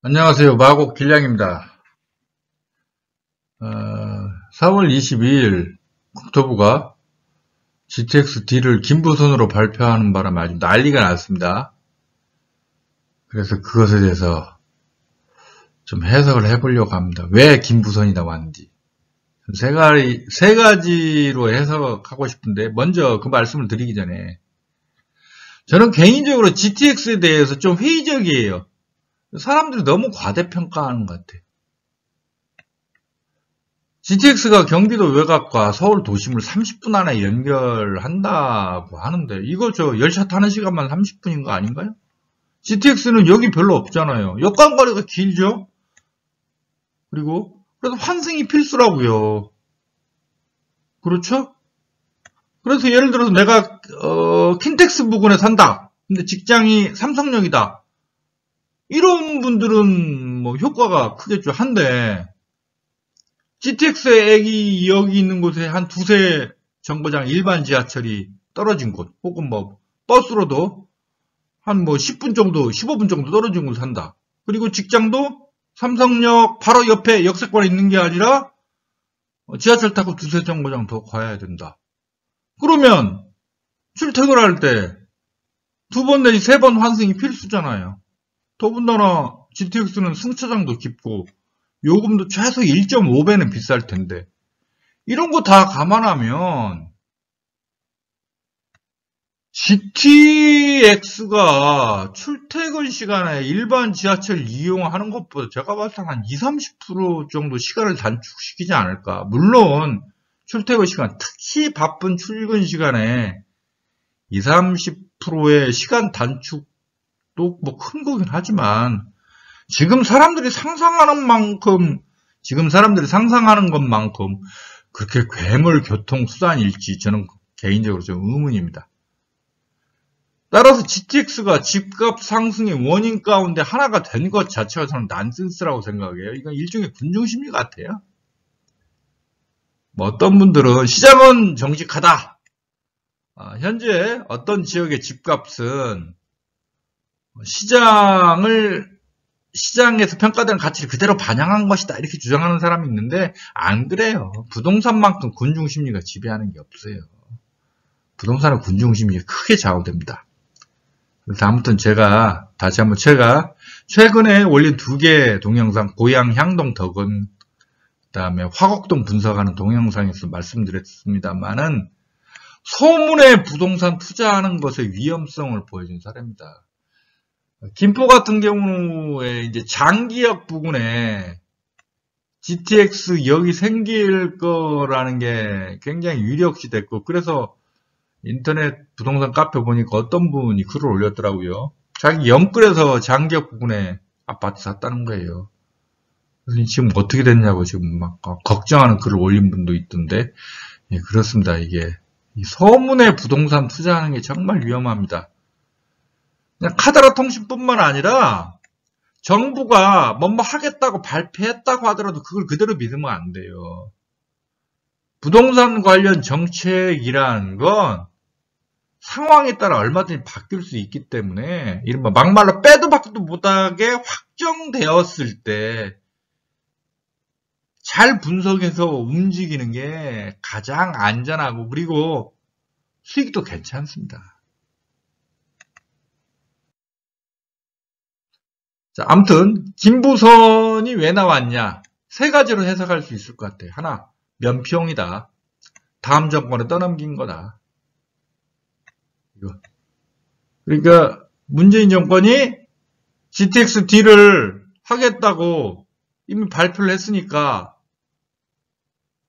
안녕하세요. 마곡 길량입니다. 4월 22일 국토부가 GTX-D를 김부선으로 발표하는 바람에 아주 난리가 났습니다. 그래서 그것에 대해서 좀 해석을 해보려고 합니다. 왜 김부선이라고 하는지. 세 가지로 해석하고 싶은데, 먼저 그 말씀을 드리기 전에, 저는 개인적으로 GTX에 대해서 좀 회의적이에요. 사람들이 너무 과대평가하는 것 같아요. GTX가 경기도 외곽과 서울 도심을 30분 안에 연결한다고 하는데, 이거 열차 타는 시간만 30분인 거 아닌가요? GTX는 역이 별로 없잖아요. 역간거리가 길죠? 그리고, 그래서 환승이 필수라고요. 그렇죠? 그래서 예를 들어서 내가, 킨텍스 부근에 산다. 근데 직장이 삼성역이다. 이런 분들은 뭐 효과가 크겠죠. 한데 GTX에 여기 있는 곳에 한 두세 정거장 일반 지하철이 떨어진 곳, 혹은 뭐 버스로도 한 뭐 10분 정도, 15분 정도 떨어진 곳 산다. 그리고 직장도 삼성역 바로 옆에 역세권에 있는 게 아니라 지하철 타고 두세 정거장 더 가야 된다. 그러면 출퇴근할 때 두 번 내지 세 번 환승이 필수잖아요. 더군다나 GTX는 승차장도 깊고 요금도 최소 1.5배는 비쌀 텐데, 이런 거 다 감안하면 GTX가 출퇴근 시간에 일반 지하철 이용하는 것보다 제가 봤을 때 한 20-30% 정도 시간을 단축시키지 않을까. 물론 출퇴근 시간, 특히 바쁜 출근 시간에 20-30%의 시간 단축 또 뭐 큰 거긴 하지만, 지금 사람들이 상상하는 것만큼 그렇게 괴물 교통수단일지 저는 개인적으로 좀 의문입니다. 따라서 GTX가 집값 상승의 원인 가운데 하나가 된 것 자체가 저는 난센스라고 생각해요. 이건 일종의 군중심리 같아요. 뭐 어떤 분들은 시장은 정직하다. 현재 어떤 지역의 집값은 시장에서 평가되는 가치를 그대로 반영한 것이다, 이렇게 주장하는 사람이 있는데, 안 그래요. 부동산만큼 군중심리가 지배하는 게 없어요. 부동산은 군중심리가 크게 좌우됩니다. 그래서 아무튼 제가 최근에 올린 2개 동영상, 고양 향동 덕은, 그 다음에 화곡동 분석하는 동영상에서 말씀드렸습니다만은, 소문에 부동산 투자하는 것의 위험성을 보여준 사례입니다. 김포 같은 경우에 이제 장기역 부근에 GTX 역이 생길 거라는 게 굉장히 유력시 됐고, 그래서 인터넷 부동산 카페 보니까 어떤 분이 글을 올렸더라고요. 자기 영끌에서 장기역 부근에 아파트 샀다는 거예요. 그래서 지금 어떻게 됐냐고 지금 막 걱정하는 글을 올린 분도 있던데, 예, 그렇습니다. 이게 이 소문에 부동산 투자하는 게 정말 위험합니다. 그냥 카더라 통신뿐만 아니라 정부가 뭐뭐 하겠다고 발표했다고 하더라도 그걸 그대로 믿으면 안 돼요. 부동산 관련 정책이라는 건 상황에 따라 얼마든지 바뀔 수 있기 때문에, 이른바 막말로 빼도 박도 못하게 확정되었을 때 잘 분석해서 움직이는 게 가장 안전하고, 그리고 수익도 괜찮습니다. 자, 아무튼 김부선이 왜 나왔냐, 세 가지로 해석할 수 있을 것 같아요. 하나, 면피용이다. 다음 정권에 떠넘긴 거다. 그러니까 문재인 정권이 GTX-D를 하겠다고 이미 발표를 했으니까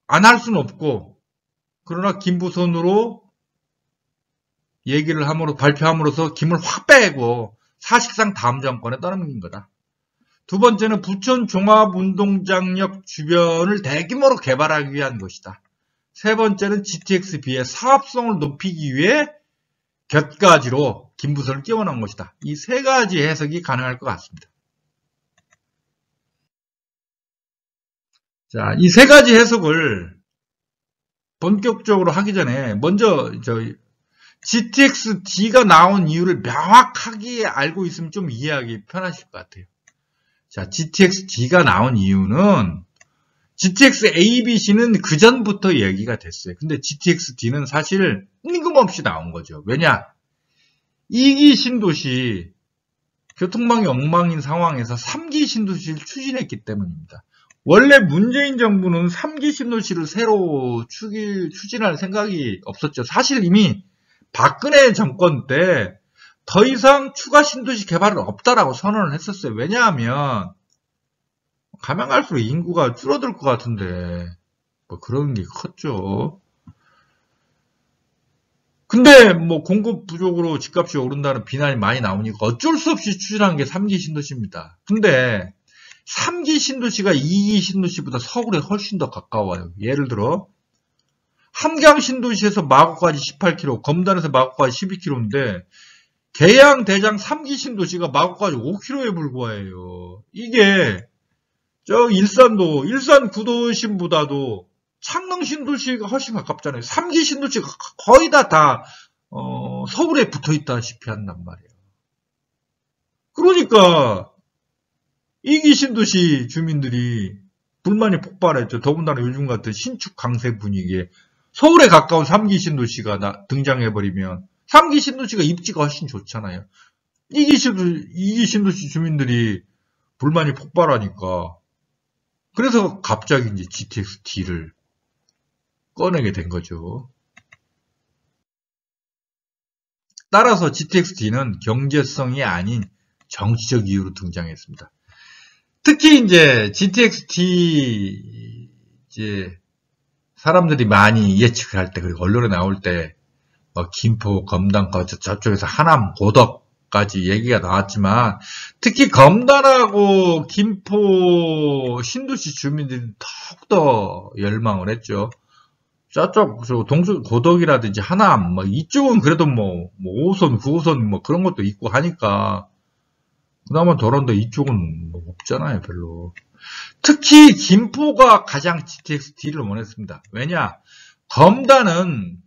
안 할 수는 없고, 그러나 김부선으로 얘기를 발표함으로써 김을 확 빼고 사실상 다음 정권에 떠넘긴 거다. 두 번째는 부천 종합운동장역 주변을 대규모로 개발하기 위한 것이다. 세 번째는 GTX-B의 사업성을 높이기 위해 곁가지로 김부선을 끼워넣은 것이다. 이 세 가지 해석이 가능할 것 같습니다. 자, 이 세 가지 해석을 본격적으로 하기 전에 먼저 GTX-D가 나온 이유를 명확하게 알고 있으면 좀 이해하기 편하실 것 같아요. 자, GTX-D가 나온 이유는 GTX A, B, C는 그 전부터 얘기가 됐어요. 근데 GTX-D는 사실 뜬금없이 나온 거죠. 왜냐? 2기 신도시 교통망이 엉망인 상황에서 3기 신도시를 추진했기 때문입니다. 원래 문재인 정부는 3기 신도시를 새로 추진할 생각이 없었죠. 사실 이미 박근혜 정권 때 더 이상 추가 신도시 개발은 없다라고 선언을 했었어요. 왜냐하면 가면 갈수록 인구가 줄어들 것 같은데 뭐 그런 게 컸죠. 근데 뭐 공급 부족으로 집값이 오른다는 비난이 많이 나오니까 어쩔 수 없이 추진한 게 3기 신도시입니다. 근데 3기 신도시가 2기 신도시보다 서울에 훨씬 더 가까워요. 예를 들어 함경 신도시에서 마곡까지 18km, 검단에서 마곡까지 12km인데 계양, 대장 3기 신도시가 마곡까지 5km에 불과해요. 이게 저 일산 구도심보다도 창릉 신도시가 훨씬 가깝잖아요. 3기 신도시가 거의 다 서울에 붙어있다시피 한단 말이에요. 그러니까 2기 신도시 주민들이 불만이 폭발했죠. 더군다나 요즘 같은 신축 강세 분위기에 서울에 가까운 3기 신도시가 등장해버리면 3기 신도시가 입지가 훨씬 좋잖아요. 2기 신도시 주민들이 불만이 폭발하니까 그래서 갑자기 이제 GTX-D를 꺼내게 된 거죠. 따라서 GTX-D는 경제성이 아닌 정치적 이유로 등장했습니다. 특히 이제 GTX-D 이제 사람들이 많이 예측을 할 때 그리고 언론에 나올 때 김포, 검단과 저쪽에서 하남, 고덕까지 얘기가 나왔지만 특히 검단하고 김포 신도시 주민들이 더욱더 열망을 했죠. 저쪽 고덕이라든지 하남 이쪽은 그래도 뭐 5호선, 9호선 그런 것도 있고 하니까 그나마 덜한데 이쪽은 없잖아요, 별로. 특히 김포가 가장 GTX-D를 원했습니다. 왜냐? 검단은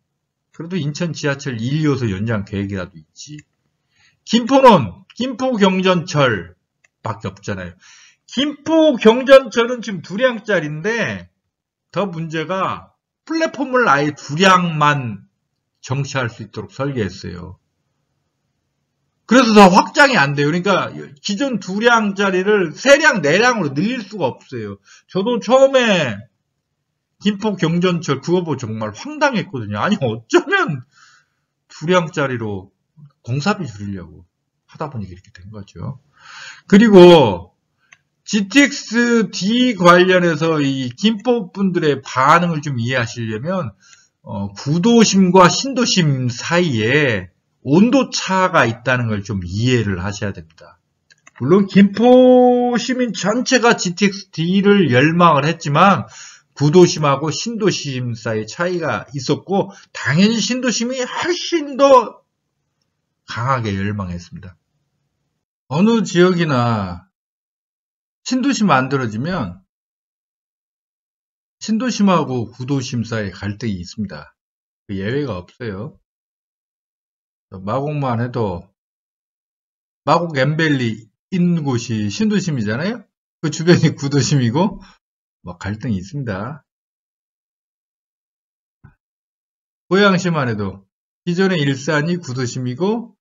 그래도 인천 지하철 1, 2호선 연장 계획이라도 있지. 김포는 김포 경전철 밖에 없잖아요. 김포 경전철은 지금 2량짜리인데 더 문제가 플랫폼을 아예 2량만 정시할 수 있도록 설계했어요. 그래서 더 확장이 안 돼요. 그러니까 기존 2량짜리를 3량, 4량으로 늘릴 수가 없어요. 저도 처음에 김포 경전철 그거 보고 정말 황당했거든요. 아니 어쩌면 2량짜리로 공사비 줄이려고 하다 보니 이렇게 된 거죠. 그리고 GTX-D 관련해서 이 김포 분들의 반응을 좀 이해하시려면 구도심과 신도심 사이에 온도 차가 있다는 걸 좀 이해를 하셔야 됩니다. 물론 김포 시민 전체가 GTX-D를 열망을 했지만 구도심하고 신도심 사이에 차이가 있었고 당연히 신도심이 훨씬 더 강하게 열망했습니다. 어느 지역이나 신도시 만들어지면 신도심하고 구도심 사이에 갈등이 있습니다. 예외가 없어요. 마곡만 해도 마곡 엠벨리 있는 곳이 신도심이잖아요. 그 주변이 구도심이고 갈등이 있습니다. 고양시만 해도 기존의 일산이 구도심이고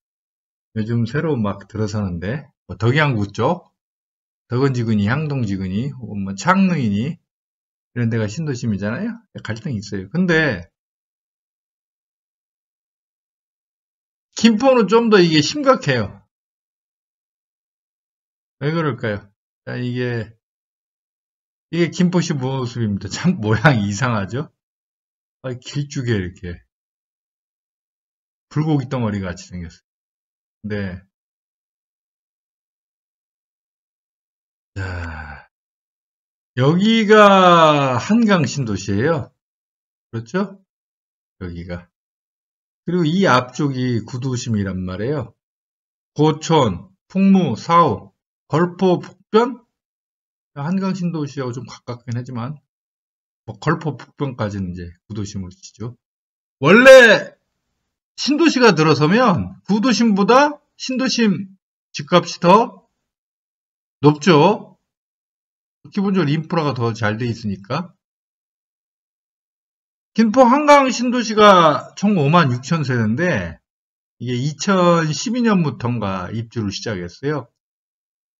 요즘 새로 막 들어서는데 덕양구 쪽 덕원지근이 향동지근이 혹은 창릉이니 이런 데가 신도심이잖아요. 갈등이 있어요. 근데 김포는 좀 더 이게 심각해요. 왜 그럴까요? 자, 이게 김포시 모습입니다. 참 모양이 이상하죠? 길쭉에 이렇게 불고기 덩어리 같이 생겼어요. 네. 자, 여기가 한강 신도시예요. 그렇죠? 여기가. 그리고 이 앞쪽이 구도심이란 말이에요. 고촌, 풍무, 사후, 걸포, 북변? 한강 신도시하고 좀 가깝긴 하지만 걸포, 북변까지는 이제 구도심으로 치죠. 원래 신도시가 들어서면 구도심보다 신도심 집값이 더 높죠. 기본적으로 인프라가 더 잘 돼 있으니까. 김포 한강 신도시가 총 56,000세대인데 이게 2012년부터인가 입주를 시작했어요.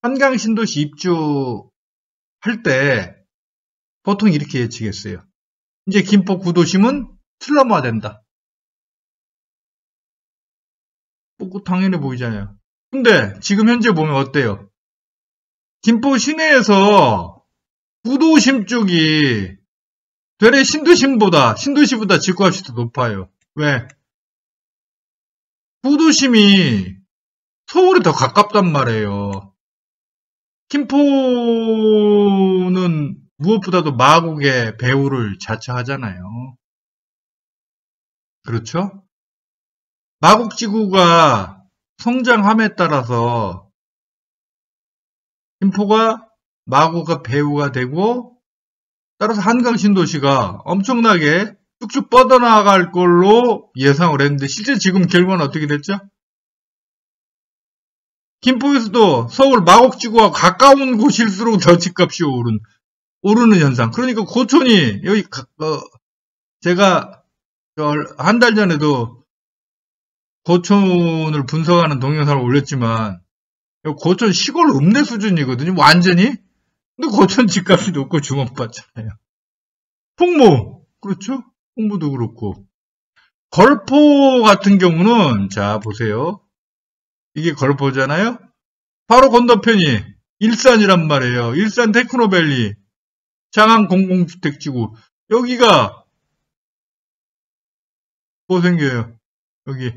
한강 신도시 입주할 때 보통 이렇게 예측했어요. 이제 김포 구도심은 슬럼화된다. 뭐 당연해 보이잖아요. 근데 지금 현재 보면 어때요? 김포 시내에서 구도심 쪽이 되레 신도시보다 집값이 더 높아요. 왜? 구도심이 서울에 더 가깝단 말이에요. 김포는 무엇보다도 마곡의 배후를 자처하잖아요. 그렇죠? 마곡지구가 성장함에 따라서 김포가 마곡의 배후가 되고 따라서 한강 신도시가 엄청나게 쭉쭉 뻗어나갈 걸로 예상을 했는데 실제 지금 결과는 어떻게 됐죠? 김포에서도 서울 마곡지구와 가까운 곳일수록 더 집값이 오르는 현상. 그러니까 고촌이 여기 제가 한 달 전에도 고촌을 분석하는 동영상을 올렸지만 고촌 시골 읍내 수준이거든요. 완전히. 근데 고촌 집값이 높고 주목받잖아요. 풍무. 그렇죠? 풍무도 그렇고. 걸포 같은 경우는 자 보세요. 이게 걸포잖아요. 바로 건너편이 일산이란 말이에요. 일산 테크노밸리. 장안 공공주택지구. 여기가 뭐 생겨요? 여기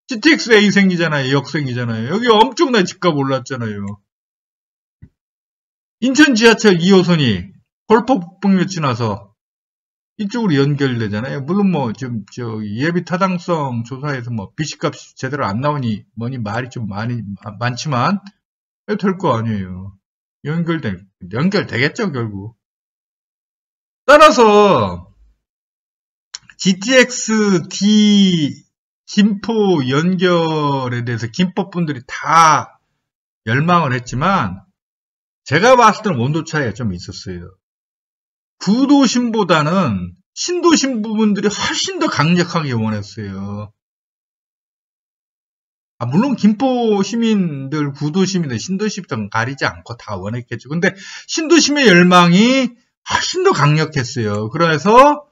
GTX-A 생기잖아요. 역 생기잖아요. 여기 엄청나게 집값 올랐잖아요. 인천 지하철 2호선이 걸포 북방로 지나서 이쪽으로 연결되잖아요. 물론 뭐 좀 예비 타당성 조사에서 뭐 비식값이 제대로 안 나오니 뭐니 말이 좀 많지만 될 거 아니에요. 연결되겠죠 결국. 따라서 GTX-D 김포 연결에 대해서 김포 분들이 다 열망을 했지만 제가 봤을 때는 온도 차이가 좀 있었어요. 구도심보다는 신도심 부분들이 훨씬 더 강력하게 원했어요. 물론 김포 시민들, 구도시민들, 신도시부터 가리지 않고 다 원했겠죠. 근데 신도심의 열망이 훨씬 더 강력했어요. 그래서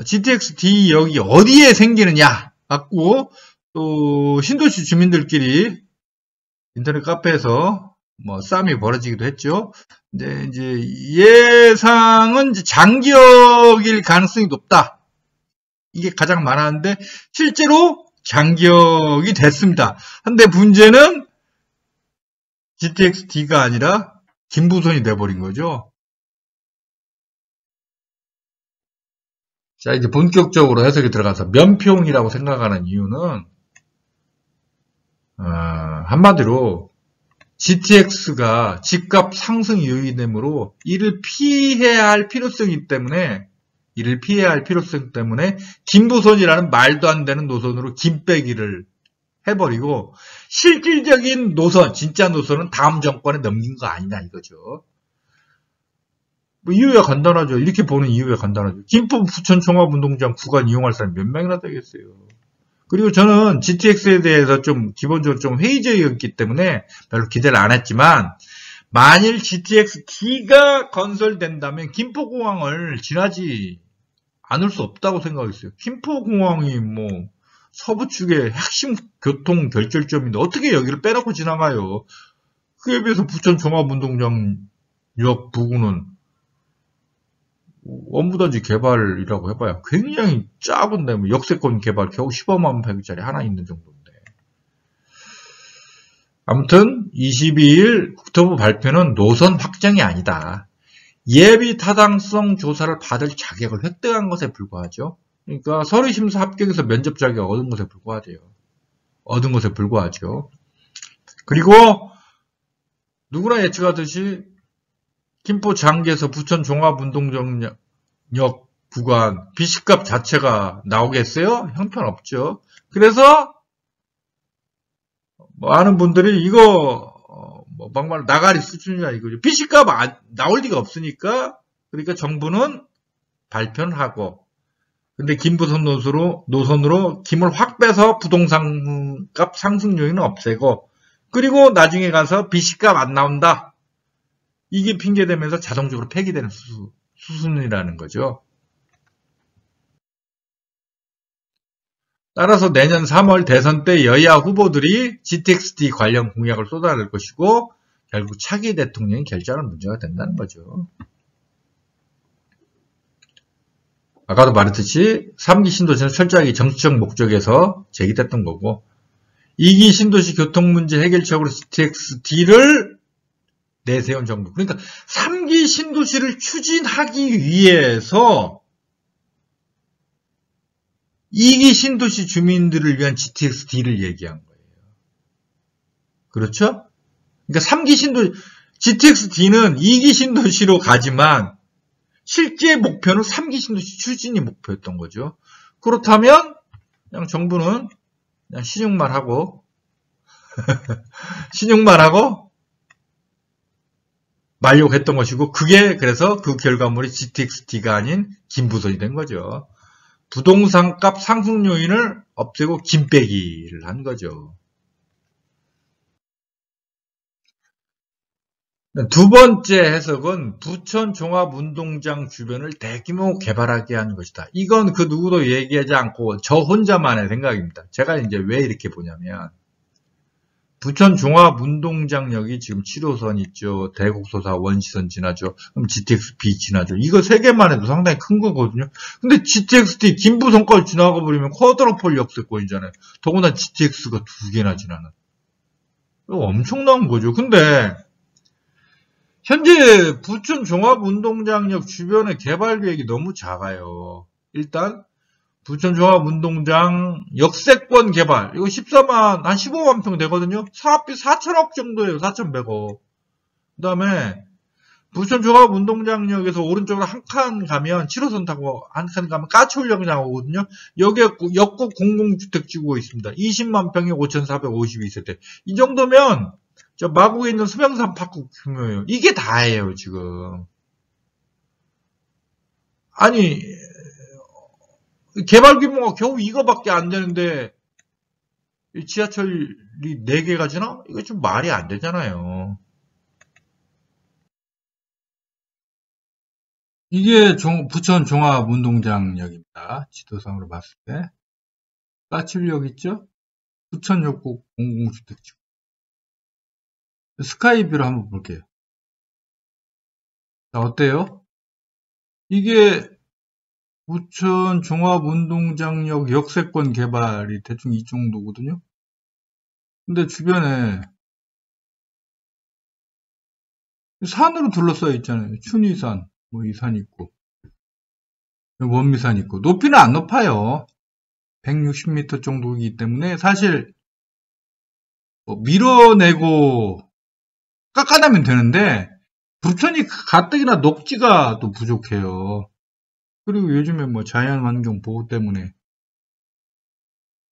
GTX-D 역이 어디에 생기느냐 갖고 또 신도시 주민들끼리 인터넷 카페에서 뭐 싸움이 벌어지기도 했죠. 근데 이제 예상은 이제 장기역일 가능성이 높다. 이게 가장 많았는데 실제로 장기역이 됐습니다. 근데 문제는 GTX-D가 아니라 김부선이 돼버린 거죠. 자, 이제 본격적으로 해석이 들어가서 면평이라고 생각하는 이유는 한마디로 GTX가 집값 상승 요인이므로 이를 피해야 할 필요성 때문에 김부선이라는 말도 안 되는 노선으로 김빼기를 해버리고 실질적인 노선, 진짜 노선은 다음 정권에 넘긴 거 아니냐 이거죠. 뭐 이유가 간단하죠. 이렇게 보는 이유가 간단하죠. 김포 부천 종합운동장 구간 이용할 사람이 몇 명이나 되겠어요. 그리고 저는 GTX에 대해서 좀 기본적으로 좀 회의적이었기 때문에 별로 기대를 안 했지만 만일 GTX-D가 건설된다면 김포공항을 지나지 않을 수 없다고 생각했어요. 김포공항이 뭐 서부 축의 핵심 교통 결절점인데 어떻게 여기를 빼놓고 지나가요. 그에 비해서 부천 종합운동장역 부근은 원부단지 개발이라고 해봐야 굉장히 작은데 뭐 역세권 개발 겨우 15만 평짜리 하나 있는 정도인데. 아무튼 22일 국토부 발표는 노선 확정이 아니다. 예비 타당성 조사를 받을 자격을 획득한 것에 불과하죠. 그러니까 서류심사 합격해서 면접 자격 얻은 것에 불과하죠. 그리고 누구나 예측하듯이 김포 장기에서 부천 종합운동장역 구간 비식값 자체가 나오겠어요? 형편없죠. 그래서 많은 분들이 이거 막말 나가리 수준이야 이거죠. 빚값 나올 리가 없으니까 그러니까 정부는 발표를 하고 근데 김부선 노선으로 김을 확 빼서 부동산 값 상승 요인은 없애고 그리고 나중에 가서 빚값 안 나온다. 이게 핑계대면서 자동적으로 폐기되는 수순이라는 거죠. 따라서 내년 3월 대선 때 여야 후보들이 GTX-D 관련 공약을 쏟아낼 것이고 결국 차기 대통령이 결정하는 문제가 된다는 거죠. 아까도 말했듯이 3기 신도시는 철저하게 정치적 목적에서 제기됐던 거고 2기 신도시 교통문제 해결책으로 GTX-D를 내세운 정부. 그러니까 3기 신도시를 추진하기 위해서 2기 신도시 주민들을 위한 GTX-D를 얘기한 거예요. 그렇죠? 그러니까 3기 신도시, GTX-D는 2기 신도시로 가지만 실제 목표는 3기 신도시 추진이 목표였던 거죠. 그렇다면 그냥 정부는 그냥 신용만 하고 만족했던 것이고 그게 그래서 그 결과물이 GTX-D가 아닌 김부선이 된 거죠. 부동산 값 상승 요인을 없애고 김 빼기를 한 거죠. 두 번째 해석은 부천 종합운동장 주변을 대규모 개발하게 한 것이다. 이건 그 누구도 얘기하지 않고 저 혼자만의 생각입니다. 제가 이제 왜 이렇게 보냐면 부천 종합운동장역이 지금 7호선 있죠. 대곡소사 원시선 지나죠. 그럼 GTX-B 지나죠. 이거 세 개만 해도 상당히 큰 거거든요. 근데 GTX-D 김부선까지 지나가 버리면 쿼드러폴 역세권이잖아요. 더구나 GTX가 두 개나 지나는. 이거 엄청난 거죠. 근데 현재 부천 종합운동장역 주변의 개발 계획이 너무 작아요. 일단 부천 종합운동장 역세권 개발 이거 14만 한 15만 평 되거든요. 사업비 4천억 정도예요. 4,100억. 그다음에 부천 종합운동장역에서 오른쪽으로 한 칸 가면 7호선 타고 한 칸 가면 까치울역장 오거든요. 여기에 역곡 공공주택지구가 있습니다. 20만 평에 5,452세대. 이 정도면 저 마곡에 있는 수명산 파크 규모예요. 이게 다예요, 지금. 아니, 개발 규모가 겨우 이거밖에 안 되는데, 지하철이 4개가 지나? 이거 좀 말이 안 되잖아요. 이게 부천 종합운동장역입니다. 지도상으로 봤을 때. 까칠역 있죠? 부천 역곡 공공주택지구. 스카이뷰를 한번 볼게요. 자, 어때요? 이게 부천 종합운동장역 역세권 개발이 대충 이 정도거든요. 근데 주변에 산으로 둘러싸여 있잖아요. 춘위산, 뭐 이 산 있고, 원미산 있고. 높이는 안 높아요. 160m 정도이기 때문에 사실 뭐 밀어내고 깎아내면 되는데 부천이 가뜩이나 녹지가 또 부족해요. 그리고 요즘에 뭐 자연환경 보호 때문에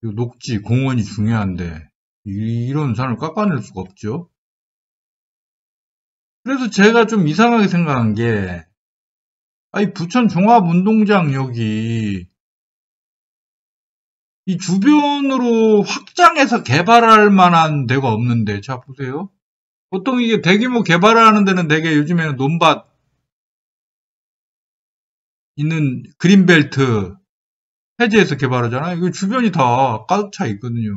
녹지, 공원이 중요한데 이런 산을 깎아낼 수가 없죠. 그래서 제가 좀 이상하게 생각한 게 아니 부천 종합운동장역이 이 주변으로 확장해서 개발할 만한 데가 없는데 자 보세요. 보통 이게 대규모 개발하는 데는 되게 요즘에는 논밭 있는 그린벨트 해제해서 개발하잖아요. 이거 주변이 다 가득 차 있거든요.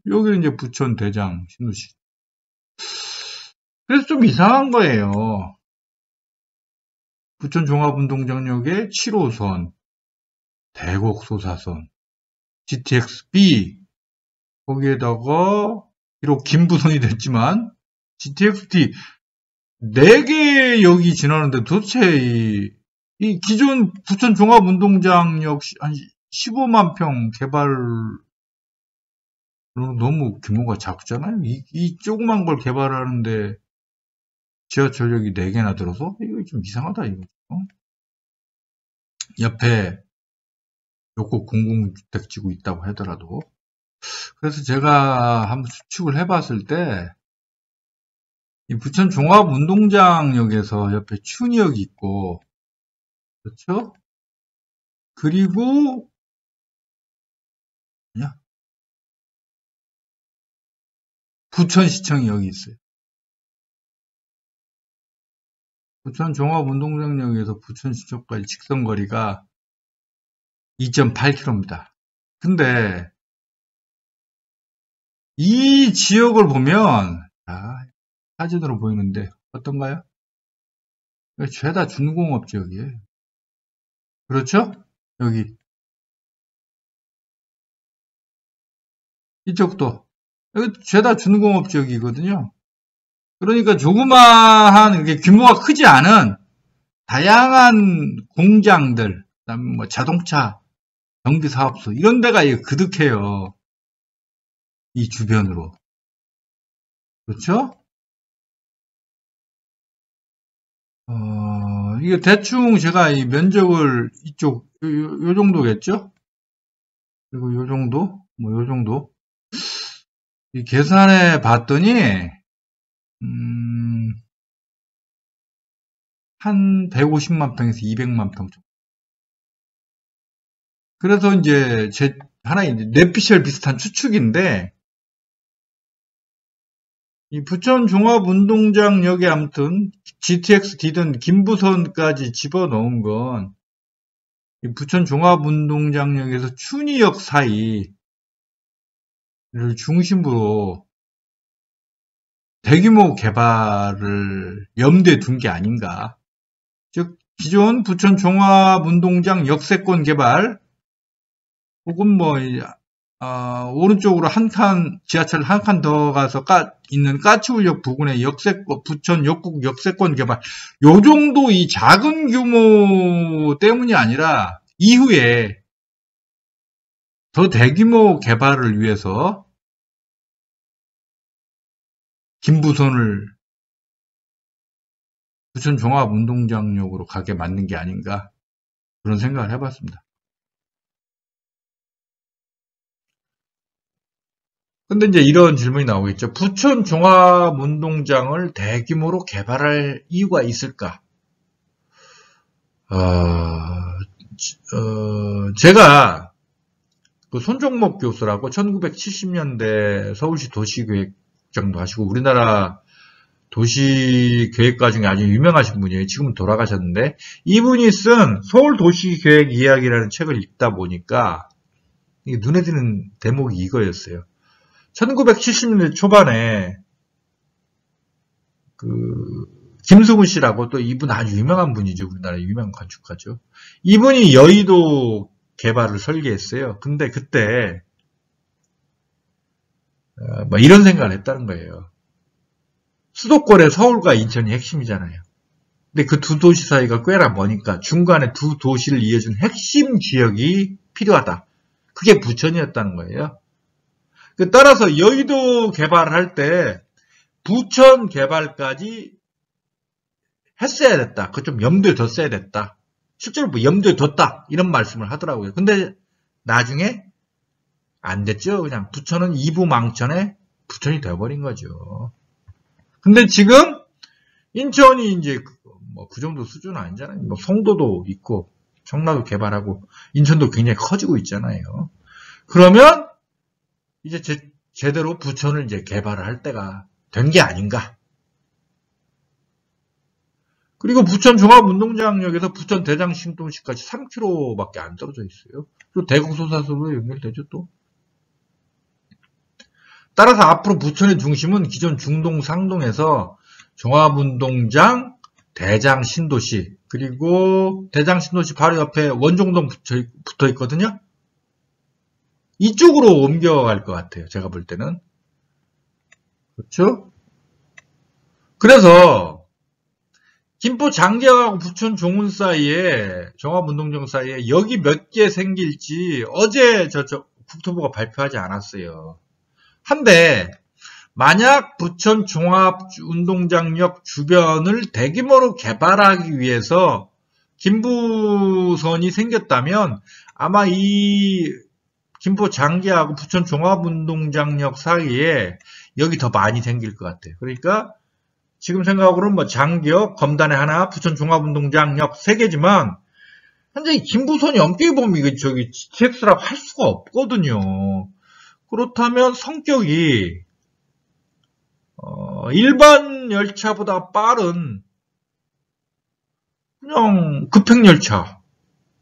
여기는 이제 부천 대장 신도시. 그래서 좀 이상한 거예요. 부천 종합운동장역의 7호선, 대곡소사선, GTX-B, 거기에다가 비록 김부선이 됐지만 GTX-D 4개 역이 지나는데 도대체 이 기존 부천 종합운동장역 한 15만 평 개발로 너무 규모가 작잖아요. 이 조그만 걸 개발하는데 지하철역이 4개나 들어서 이거 좀 이상하다 이거. 옆에 요거 공공주택지구 있다고 하더라도. 그래서 제가 한번 수축을 해봤을 때 이 부천 종합운동장역에서 옆에 춘역이 있고, 그렇죠? 그리고 부천시청이 여기 있어요. 부천 종합운동장역에서 부천시청까지 직선거리가 2.8km입니다. 근데 이 지역을 보면 사진으로 보이는데 어떤가요? 죄다 준공업 지역이에요. 그렇죠? 여기 이쪽도 여기 죄다 준공업 지역이거든요. 그러니까 조그마한 이렇게 규모가 크지 않은 다양한 공장들, 그다음에 뭐 자동차 정비 사업소 이런 데가 그득해요. 이 주변으로. 그렇죠? 이게 대충 제가 이 면적을 이쪽 요 정도겠죠? 그리고 요 정도, 뭐 요 정도. 이 계산해 봤더니 한 150만 평에서 200만 평 정도. 그래서 이제 제 하나의 뇌피셜 비슷한 추측인데 이 부천 종합운동장역에 아무튼 GTX D든 김부선까지 집어넣은 건 이 부천 종합운동장역에서 춘희역 사이를 중심으로 대규모 개발을 염두에 둔 게 아닌가. 즉 기존 부천 종합운동장 역세권 개발 혹은 뭐 오른쪽으로 한 칸 지하철 한 칸 더 가서 있는 까치울역 부근의 역세권 부천 역국 역세권 개발 요 정도 이 작은 규모 때문이 아니라 이후에 더 대규모 개발을 위해서 김부선을 부천 종합운동장역으로 가게 만든 게 아닌가 그런 생각을 해봤습니다. 근데 이제 이런 질문이 나오겠죠. 부천 종합운동장을 대규모로 개발할 이유가 있을까? 제가 그 손종목 교수라고 1970년대 서울시 도시계획장도 하시고 우리나라 도시계획가 중에 아주 유명하신 분이에요. 지금은 돌아가셨는데 이분이 쓴 서울도시계획 이야기라는 책을 읽다 보니까 이게 눈에 띄는 대목이 이거였어요. 1970년대 초반에 김수근 씨라고 또 이분 아주 유명한 분이죠. 우리나라 유명한 건축가죠. 이분이 여의도 개발을 설계했어요. 근데 그때 뭐 이런 생각을 했다는 거예요. 수도권에 서울과 인천이 핵심이잖아요. 근데 그 두 도시 사이가 꽤나 머니까 중간에 두 도시를 이어준 핵심 지역이 필요하다. 그게 부천이었다는 거예요. 따라서 여의도 개발을 할 때 부천 개발까지 했어야 됐다. 그거 좀 염두에 뒀어야 됐다. 실제로 뭐 염두에 뒀다. 이런 말씀을 하더라고요. 근데 나중에 안 됐죠. 그냥 부천은 이부망천에 부천이 되어버린 거죠. 근데 지금 인천이 이제 뭐 그 정도 수준은 아니잖아요. 뭐 송도도 있고 청라도 개발하고 인천도 굉장히 커지고 있잖아요. 그러면 이제 제대로 부천을 이제 개발을 할 때가 된 게 아닌가. 그리고 부천 종합운동장역에서 부천 대장 신도시까지 3km밖에 안 떨어져 있어요. 그리고 대곡소사서로 연결되죠 또. 따라서 앞으로 부천의 중심은 기존 중동 상동에서 종합운동장, 대장 신도시 그리고 대장 신도시 바로 옆에 원종동 붙어 있거든요. 이쪽으로 옮겨갈 것 같아요. 제가 볼 때는. 그렇죠? 그래서 김포 장기하고 부천 종운 사이에 종합운동장 사이에 여기 몇 개 생길지 어제 국토부가 발표하지 않았어요. 한데 만약 부천 종합운동장역 주변을 대규모로 개발하기 위해서 김부선이 생겼다면 아마 이 김포 장기하고 부천 종합운동장역 사이에 여기 더 많이 생길 것 같아요. 그러니까 지금 생각으로는 뭐 장기역, 검단에 하나, 부천 종합운동장역 3개지만 현재 김부선이 엄격히 보면 이거 GTX라고 할 수가 없거든요. 그렇다면 성격이 일반 열차보다 빠른 그냥 급행열차.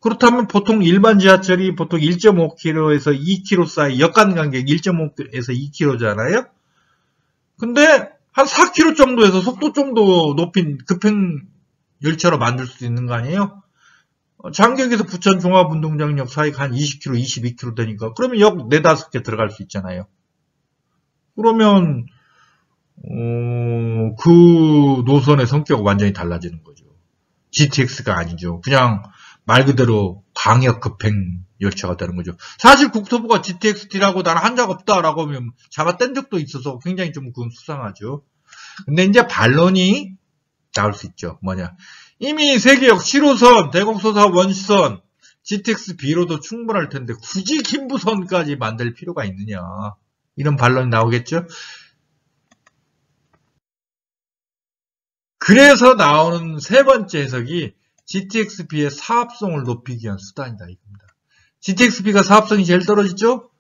그렇다면 보통 일반 지하철이 보통 1.5km에서 2km 사이 역간 간격 1.5에서 2km잖아요. 근데 한 4km 정도에서 속도 좀 더 높인 급행 열차로 만들 수 있는 거 아니에요? 장격에서 부천 종합운동장역 사이가 한 20km, 22km 되니까 그러면 역 4-5개 들어갈 수 있잖아요. 그러면 그 노선의 성격이 완전히 달라지는 거죠. GTX가 아니죠. 그냥 말 그대로 광역 급행 열차가 되는 거죠. 사실 국토부가 GTX-D라고 나는 한 적 없다라고 하면 잡아뗀 적도 있어서 굉장히 좀 그건 수상하죠. 근데 이제 반론이 나올 수 있죠. 뭐냐. 이미 세계역 7호선, 대곡소사 원시선, GTX-B로도 충분할 텐데 굳이 김부선까지 만들 필요가 있느냐. 이런 반론이 나오겠죠. 그래서 나오는 세 번째 해석이 GTX-B의 사업성을 높이기 위한 수단이다 이겁니다. GTX-B가 사업성이 제일 떨어지죠?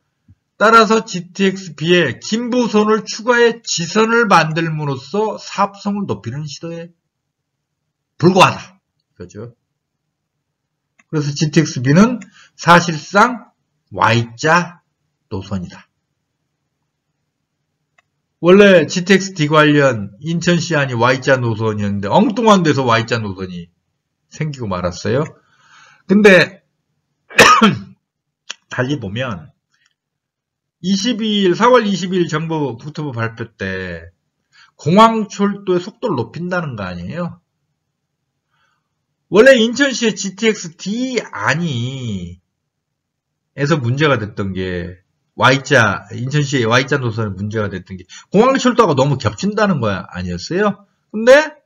따라서 GTX-B에 김부선을 추가해 지선을 만들므로써 사업성을 높이는 시도에 불과하다. 그죠? 그래서 GTX-B는 사실상 Y자 노선이다. 원래 GTX-D 관련 인천시안이 Y자 노선이었는데 엉뚱한 데서 Y자 노선이 생기고 말았어요. 근데 달리 보면 4월 22일 정부 국토부 발표 때 공항철도의 속도를 높인다는 거 아니에요? 원래 인천시의 GTX-D 안이 에서 문제가 됐던 게 Y자, 인천시의 Y자 노선에 문제가 됐던 게 공항철도가 너무 겹친다는 거야 아니었어요? 근데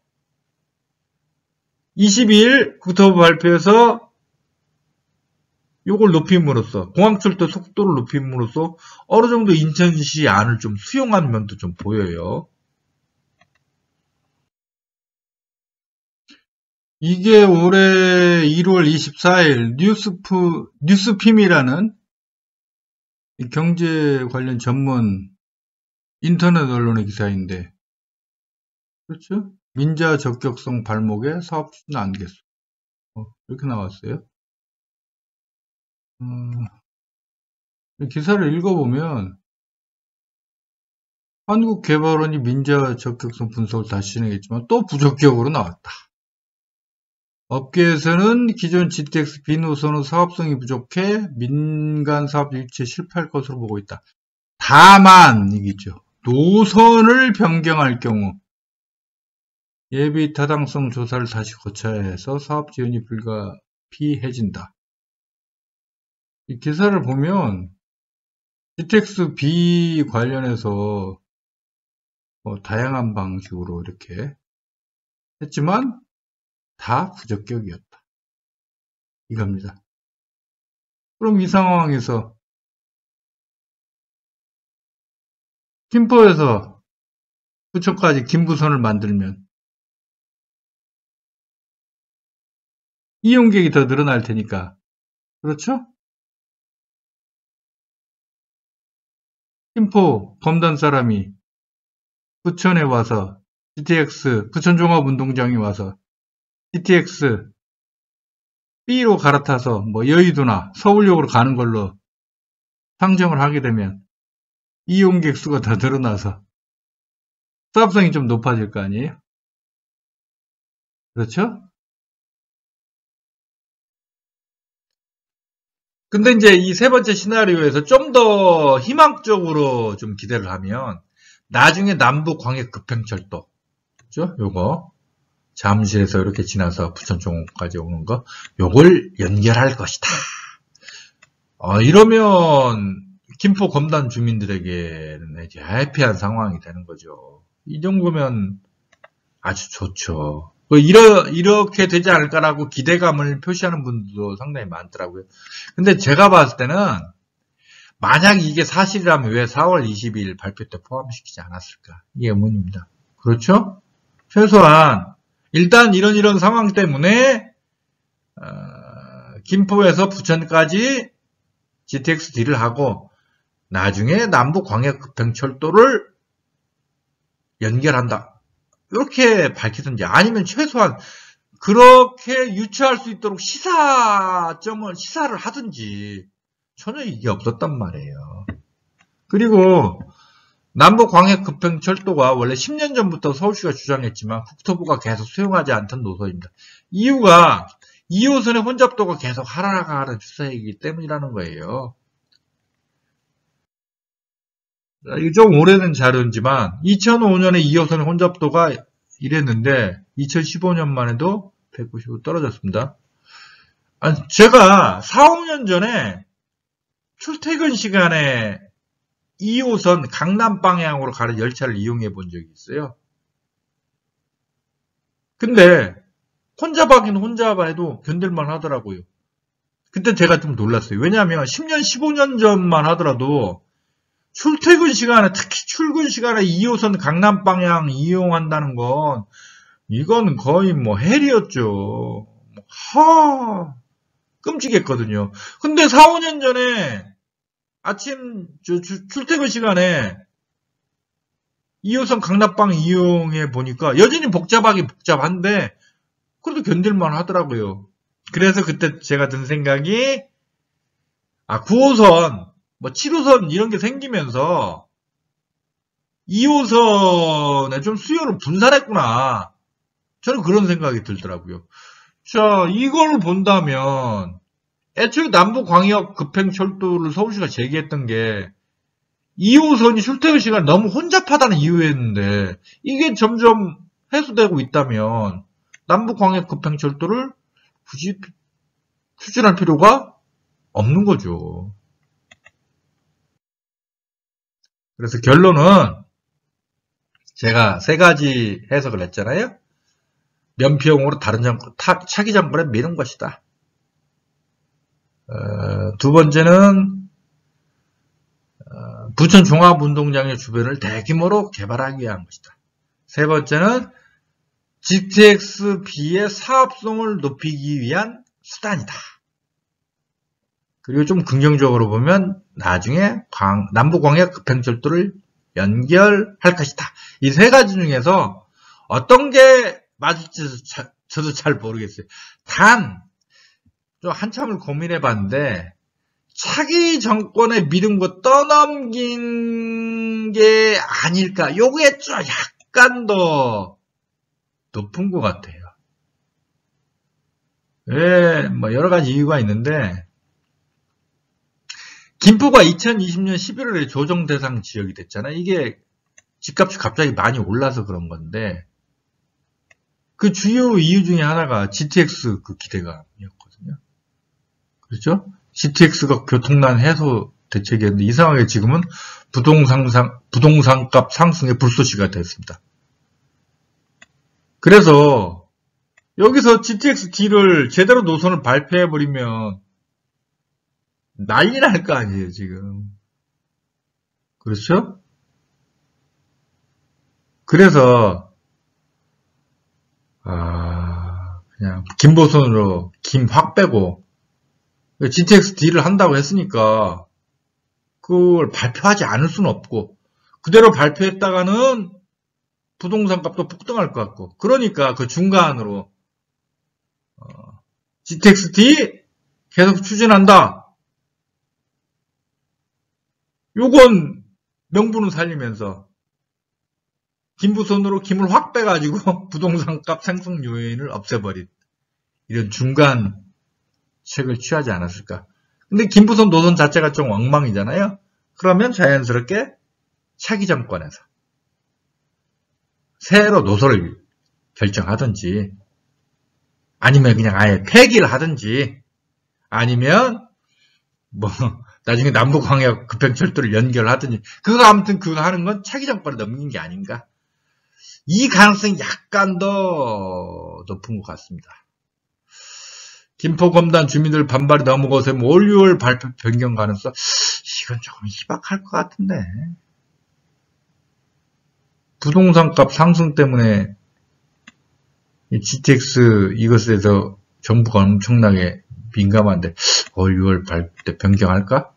22일 국토부 발표에서 요걸 높임으로써 공항철도 속도를 높임으로써 어느 정도 인천시 안을 좀 수용한 면도 좀 보여요. 이게 올해 1월 24일 뉴스핌이라는 경제 관련 전문 인터넷 언론의 기사인데, 그렇죠? 민자 적격성 발목에 사업 추진 안겠어. 이렇게 나왔어요. 기사를 읽어보면 한국개발원이 민자 적격성 분석을 다시 진행했지만 또 부적격으로 나왔다. 업계에서는 기존 GTX-B 노선은 사업성이 부족해 민간 사업 유치에 실패할 것으로 보고 있다. 다만 이기죠. 노선을 변경할 경우 예비 타당성 조사를 다시 거쳐야 해서 사업 지원이 불가피해진다. 이 기사를 보면 GTX-B 관련해서 다양한 방식으로 이렇게 했지만 다 부적격이었다. 이겁니다. 그럼 이 상황에서 김포에서 부천까지 김부선을 만들면 이용객이 더 늘어날 테니까, 그렇죠? 김포 검단 사람이 부천에 와서 GTX 부천종합운동장에 와서 GTX B로 갈아타서 뭐 여의도나 서울역으로 가는 걸로 상정을 하게 되면 이용객 수가 더 늘어나서 사업성이 좀 높아질 거 아니에요? 그렇죠? 근데 이제 이 세 번째 시나리오에서 좀 더 희망적으로 좀 기대를 하면 나중에 남부 광역 급행철도, 그죠? 요거 잠실에서 이렇게 지나서 부천종까지 오는 거, 요걸 연결할 것이다. 이러면 김포 검단 주민들에게는 이제 해피한 상황이 되는 거죠. 이 정도면 아주 좋죠. 이렇게 되지 않을까라고 기대감을 표시하는 분들도 상당히 많더라고요. 근데 제가 봤을 때는 만약 이게 사실이라면 왜 4월 22일 발표 때 포함시키지 않았을까? 이게 의문입니다. 그렇죠? 최소한 일단 이런 상황 때문에 김포에서 부천까지 GTX 딜을 하고 나중에 남부광역급행철도를 연결한다. 이렇게 밝히든지 아니면 최소한 그렇게 유추할 수 있도록 시사를 하든지 전혀 이게 없었단 말이에요. 그리고 남부광역급행철도가 원래 10년 전부터 서울시가 주장했지만 국토부가 계속 수용하지 않던 노선입니다. 이유가 2호선의 혼잡도가 계속 하락하는 추세이기 때문이라는 거예요. 이게 좀 오래된 자료이지만 2005년에 2호선의 혼잡도가 이랬는데 2015년만 해도 195 떨어졌습니다. 제가 4, 5년 전에 출퇴근 시간에 2호선 강남 방향으로 가는 열차를 이용해 본 적이 있어요. 근데 혼잡하긴 혼잡해도 견딜만 하더라고요. 그때 제가 좀 놀랐어요. 왜냐하면 10년, 15년 전만 하더라도 출퇴근 시간에, 특히 출근 시간에 2호선 강남 방향 이용한다는 건 이건 거의 뭐 헬이었죠. 끔찍했거든요. 근데 4, 5년 전에 아침 출퇴근 시간에 2호선 강남방 이용해 보니까 여전히 복잡한데 그래도 견딜만 하더라고요. 그래서 그때 제가 든 생각이 9호선, 뭐 7호선 이런 게 생기면서 2호선에 좀 수요를 분산했구나. 저는 그런 생각이 들더라고요. 자, 이걸 본다면 애초에 남부광역급행철도를 서울시가 제기했던 게 2호선이 출퇴근 시간 너무 혼잡하다는 이유였는데 이게 점점 해소되고 있다면 남부광역급행철도를 굳이 추진할 필요가 없는 거죠. 그래서 결론은 제가 3가지 해석을 했잖아요. 면피용으로 다른 차기 정권에 미는 것이다. 두 번째는 부천 종합운동장의 주변을 대규모로 개발하기 위한 것이다. 세 번째는 GTX-B의 사업성을 높이기 위한 수단이다. 그리고 좀 긍정적으로 보면 나중에 남부광역급행철도를 연결할 것이다. 이 3가지 중에서 어떤 게 맞을지 저도 잘 모르겠어요. 단 좀 한참을 고민해 봤는데 차기 정권에 믿은 거 떠넘긴 게 아닐까. 요게 좀 약간 더 높은 것 같아요. 예, 뭐 여러 가지 이유가 있는데 김포가 2020년 11월에 조정 대상 지역이 됐잖아요. 이게 집값이 갑자기 많이 올라서 그런 건데 그 주요 이유 중에 하나가 GTX 그 기대감이었거든요. 그렇죠? GTX가 교통난 해소 대책이었는데 이상하게 지금은 부동산값 상승의 불쏘시가 됐습니다. 그래서 여기서 GTX-D를 제대로 노선을 발표해버리면 난리 날 거 아니에요, 지금. 그렇죠? 그래서 그냥 김보선으로 김 확 빼고 GTX-D를 한다고 했으니까 그걸 발표하지 않을 수는 없고 그대로 발표했다가는 부동산 값도 폭등할 것 같고 그러니까 그 중간으로 GTX-D 계속 추진한다. 요건 명분은 살리면서 김부선으로 김을 확 빼가지고 부동산 값 상승 요인을 없애버린 이런 중간 책을 취하지 않았을까. 근데 김부선 노선 자체가 좀 엉망이잖아요. 그러면 자연스럽게 차기 정권에서 새로 노선을 결정하든지 아니면 그냥 아예 폐기를 하든지 아니면 뭐 나중에 남부광역 급행철도를 연결하든지 그거 아무튼 그거 하는 건 차기 정권에 넘긴 게 아닌가. 이 가능성이 약간 더 높은 것 같습니다. 김포검단 주민들 반발이 너무 거세면 올 6월 발표 변경 가능성 이건 조금 희박할 것 같은데 부동산값 상승 때문에 GTX 이것에 대해서 정부가 엄청나게 민감한데, 이걸 변경할까?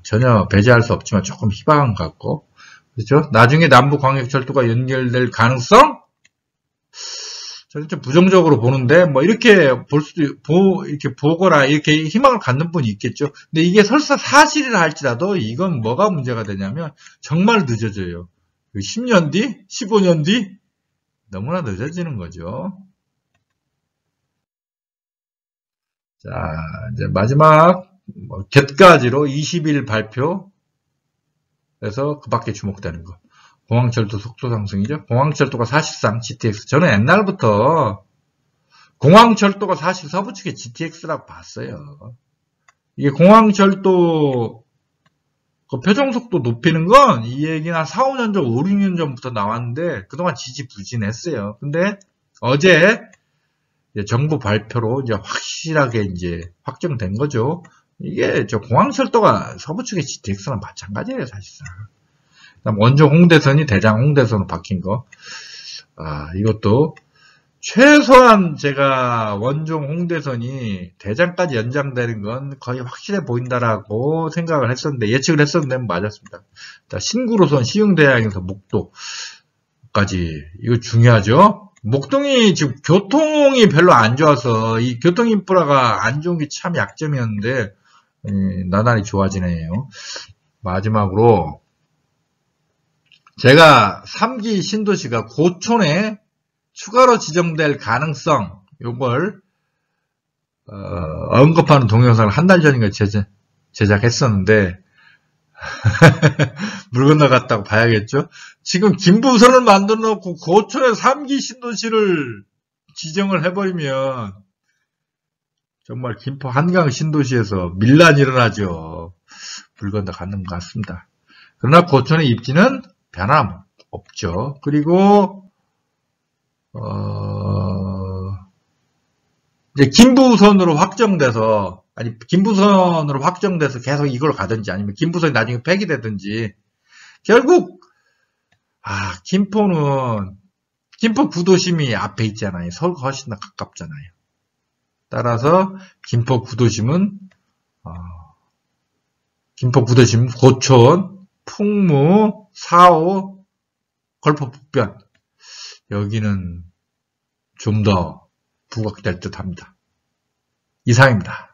전혀 배제할 수 없지만 조금 희박한 것 같고, 그렇죠? 나중에 남부광역철도가 연결될 가능성? 저는 좀 부정적으로 보는데, 이렇게 이렇게 보거나, 이렇게 희망을 갖는 분이 있겠죠. 근데 이게 설사 사실이라 할지라도, 이건 뭐가 문제가 되냐면, 정말 늦어져요. 10년 뒤? 15년 뒤? 너무나 늦어지는 거죠. 자, 이제 마지막, get가지로 20일 발표에서 그 밖에 주목되는 거. 공항철도 속도 상승이죠. 공항철도가 사실상 GTX. 저는 옛날부터 공항철도가 사실 서부 측의 GTX라고 봤어요. 이게 공항철도 그 표정속도 높이는 건 이 얘기는 한 4, 5년 전, 5, 6년 전부터 나왔는데 그동안 지지부진했어요. 근데 어제 정부 발표로 이제 확실하게 이제 확정된 거죠. 이게 저 공항철도가 서부 측의 GTX랑 마찬가지예요, 사실상. 원종 홍대선이 대장 홍대선으로 바뀐 거. 이것도 최소한 제가 원종 홍대선이 대장까지 연장되는 건 거의 확실해 보인다라고 생각을 했었는데, 예측을 했었는데 맞았습니다. 신구로선 시흥대학에서 목도까지, 이거 중요하죠. 목동이 지금 교통이 별로 안 좋아서 이 교통 인프라가 안 좋은 게 참 약점이었는데 나날이 좋아지네요. 마지막으로 제가 3기 신도시가 고촌에 추가로 지정될 가능성, 요걸 언급하는 동영상을 한 달 전인가 제작했었는데 물 건너갔다고 봐야겠죠. 지금 김부선을 만들어 놓고 고촌에 3기 신도시를 지정을 해버리면 정말 김포 한강 신도시에서 밀란이 일어나죠. 물 건너가는 것 같습니다. 그러나 고촌의 입지는 변함없죠. 그리고 이제 김부선으로 확정돼서 계속 이걸 가든지 아니면 김부선이 나중에 폐기되든지 결국 김포 구도심이 앞에 있잖아요. 서울과 훨씬 더 가깝잖아요. 따라서 김포 구도심, 고촌, 풍무, 사호, 걸포 북변 여기는 좀 더 부각될 듯 합니다. 이상입니다.